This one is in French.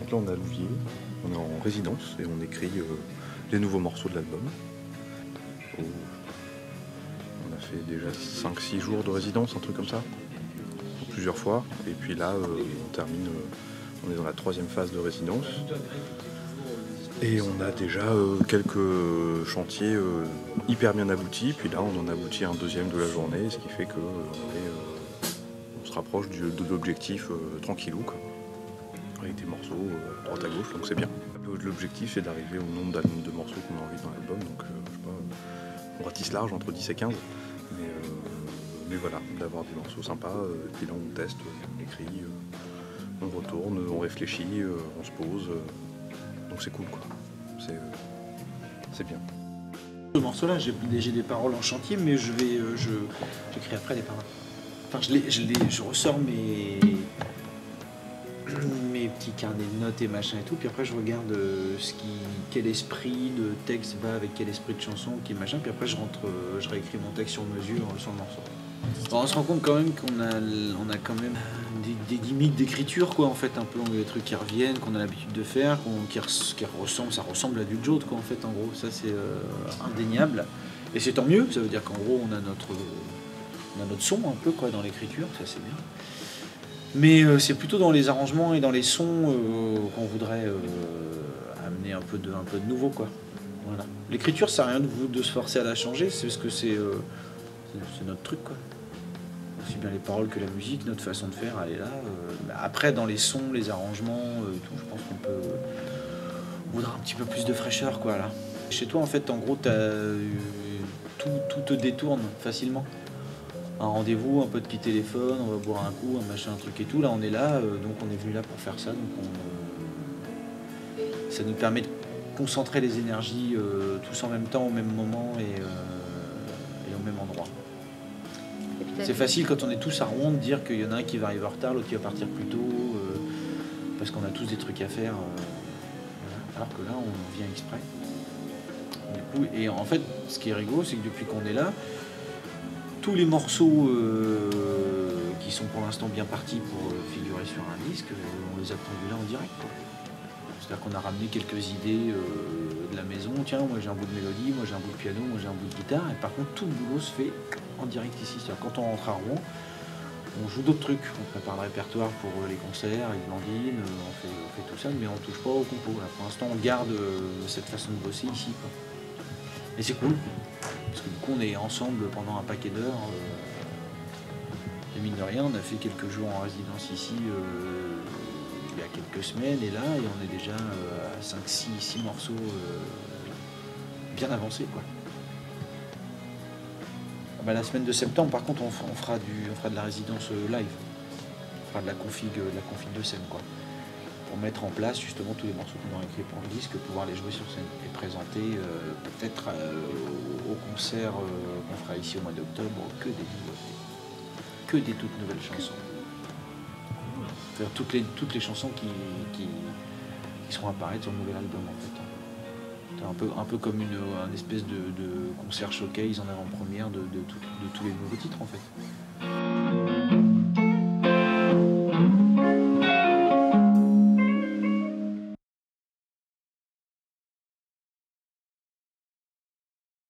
Donc là on est à Louviers, on est en résidence et on écrit les nouveaux morceaux de l'album. Oh. On a fait déjà 5-6 jours de résidence, un truc comme ça, plusieurs fois. Et puis là on termine, on est dans la 3e phase de résidence. Et on a déjà quelques chantiers hyper bien aboutis. Puis là on en aboutit un 2e de la journée, ce qui fait que on se rapproche de l'objectif tranquillou, quoi. Avec des morceaux à droite à gauche, donc c'est bien. L'objectif c'est d'arriver au nombre de morceaux qu'on a envie dans l'album, donc je sais pas, on ratisse large entre 10 et 15, mais voilà, d'avoir des morceaux sympas, et puis là on teste, on écrit, on retourne, on réfléchit, on se pose, donc c'est cool quoi, c'est bien. Ce morceau-là, j'ai des paroles en chantier, mais j'écris après les paroles. Enfin, je ressors mes petits carnets de notes et machin et tout, puis après je regarde quel esprit de texte va avec quel esprit de chanson, qui machin, puis après je réécris mon texte sur mesure sur le morceau. Alors, on se rend compte quand même qu'on a quand même des gimmicks d'écriture, quoi, en fait, un peu des trucs qui reviennent, qu'on a l'habitude de faire, ça ressemble à du Joe, quoi, en fait, en gros, ça c'est indéniable. Et c'est tant mieux, ça veut dire qu'en gros on a notre son un peu, quoi, dans l'écriture, ça c'est bien. Mais c'est plutôt dans les arrangements et dans les sons qu'on voudrait amener un peu de nouveau, quoi. Voilà. L'écriture, ça n'a rien de se forcer à la changer, c'est parce que c'est notre truc, quoi. Aussi bien les paroles que la musique, notre façon de faire, elle est là. Après, dans les sons, les arrangements, tout, je pense on voudra un petit peu plus de fraîcheur, quoi, là. Chez toi, en fait, en gros, tout te détourne facilement. Un rendez-vous, un peu de petit téléphone, on va boire un coup, un machin, un truc et tout. Là, on est là, donc on est venu là pour faire ça. Donc ça nous permet de concentrer les énergies tous en même temps, au même moment et au même endroit. C'est facile quand on est tous à rond de dire qu'il y en a un qui va arriver en retard, l'autre qui va partir plus tôt, parce qu'on a tous des trucs à faire. Voilà. Alors que là, on vient exprès. Du coup, et en fait, ce qui est rigolo, c'est que depuis qu'on est là, tous les morceaux qui sont pour l'instant bien partis pour figurer sur un disque, on les a pondus là en direct, quoi. C'est-à-dire qu'on a ramené quelques idées de la maison. Tiens, moi j'ai un bout de mélodie, moi j'ai un bout de piano, moi j'ai un bout de guitare. Et par contre, tout le boulot se fait en direct ici. C'est-à-dire quand on rentre à Rouen, on joue d'autres trucs. On prépare le répertoire pour les concerts, les blandines, on fait tout ça, mais on touche pas au compo. Là. Pour l'instant, on garde cette façon de bosser ici, quoi. Et c'est cool. Parce que du coup, on est ensemble pendant un paquet d'heures. Et mine de rien, on a fait quelques jours en résidence ici il y a quelques semaines. Et là, on est déjà à 5-6 morceaux bien avancés, quoi. Bah, la semaine de septembre, par contre, on fera de la résidence live. On fera de la config de scène, quoi. Pour mettre en place justement tous les morceaux qu'on a écrits pour le disque, pouvoir les jouer sur scène et présenter peut-être au concert qu'on fera ici au mois d'octobre que des nouveautés, que des toutes nouvelles chansons. Faire toutes les chansons qui seront apparaître sur le nouvel album, en fait. C'est un peu comme un espèce de concert showcase en avant-première de tous les nouveaux titres, en fait.